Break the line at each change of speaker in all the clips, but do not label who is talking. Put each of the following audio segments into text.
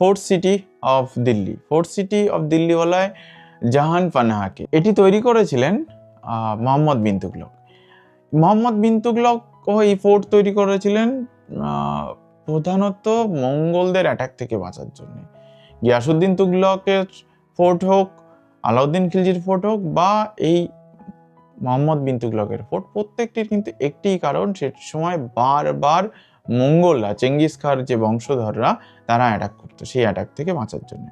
Fort city of Delhi. Fort city of Delhi বলা হয় জাহান পানাহাকে। এটি তৈরি করেছিলেন মোহাম্মদ বিন তুগলক। মোহাম্মদ বিন তুগলক এই ফোর্ট তৈরি করেছিলেন প্রধানত মঙ্গলদের অ্যাটাক থেকে বাঁচার জন্য। গিয়াসুদ্দিন তুগলকের ফোর্ট হোক, আলাউদ্দিন খিলজির ফোর্ট হোক, বা এই মোহাম্মদ বিন তুগলকের ফোর্ট, প্রত্যেকটির কিন্তু একটিই কারণ, সে সময় বারবার মঙ্গলরা, চেঙ্গিস খার যে বংশধররা, তারা অ্যাটাক করতো, সেই অ্যাটাক থেকে বাঁচার জন্য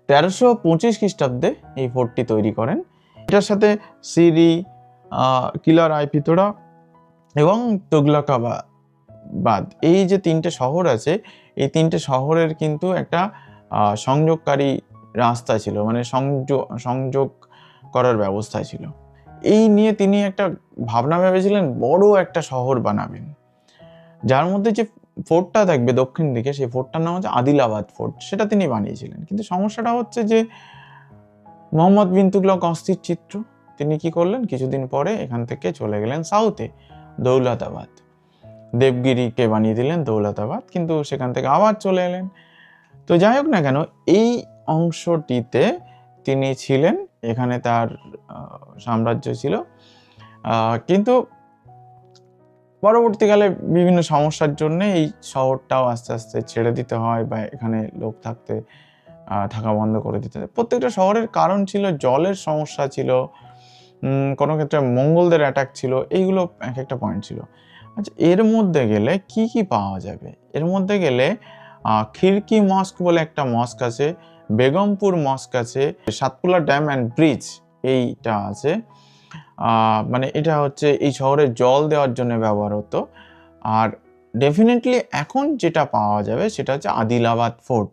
1325 খ্রিস্টাব্দে এই ফোর্টটি তৈরি করেন। এটার সাথে সিরি, কিলার আইপিতোরা এবং তুগলকাবাদ, এই যে তিনটে শহর আছে, এই তিনটে শহরের কিন্তু একটা সংযোগকারী রাস্তা ছিল, মানে সংযোগ করার ব্যবস্থা ছিল। এই নিয়ে তিনি একটা ভাবনা ভেবেছিলেন, বড় একটা শহর বানাবেন, যার মধ্যে যে ফোর্টটা থাকবে দক্ষিণ দিকে, সেই ফোর্টটার নাম হচ্ছে আদিলাবাদ ফোর্ট। সেটা তিনি বানিয়েছিলেন। কিন্তু সমস্যাটা হচ্ছে যে মোহাম্মদ বিন তুগলক অস্থির চিত্র, তিনি কি করলেন, কিছুদিন পরে এখান থেকে চলে গেলেন সাউথে, দৌলতাবাদ। দেবগিরিকে বানিয়ে দিলেন দৌলতাবাদ, কিন্তু সেখান থেকে আবার চলে এলেন। তো যাই হোক না কেন, এই অংশটিতে তিনি ছিলেন, এখানে তার সাম্রাজ্য ছিল। কিন্তু পরবর্তীকালে বিভিন্ন সমস্যার জন্য এই শহরটাও আস্তে আস্তে ছেড়ে দিতে হয়, বা এখানে লোক থাকা বন্ধ করে দিতে হয়। প্রত্যেকটা শহরের কারণ ছিল, জলের সমস্যা ছিল, কোনো ক্ষেত্রে মঙ্গলদের অ্যাটাক ছিল, এইগুলো এক একটা পয়েন্ট ছিল। আচ্ছা, এর মধ্যে গেলে কি কি পাওয়া যাবে? এর মধ্যে গেলে খিড়কি মস্ক বলে একটা মস্ক আছে, বেগমপুর মস্ক আছে, সাতপুলা ড্যাম অ্যান্ড ব্রিজ এইটা আছে। মানে এটা হচ্ছে এই শহরে জল দেওয়ার জন্য ব্যবহার হতো। আর ডেফিনেটলি এখন যেটা পাওয়া যাবে সেটা হচ্ছে আদিলাবাদ ফোর্ট।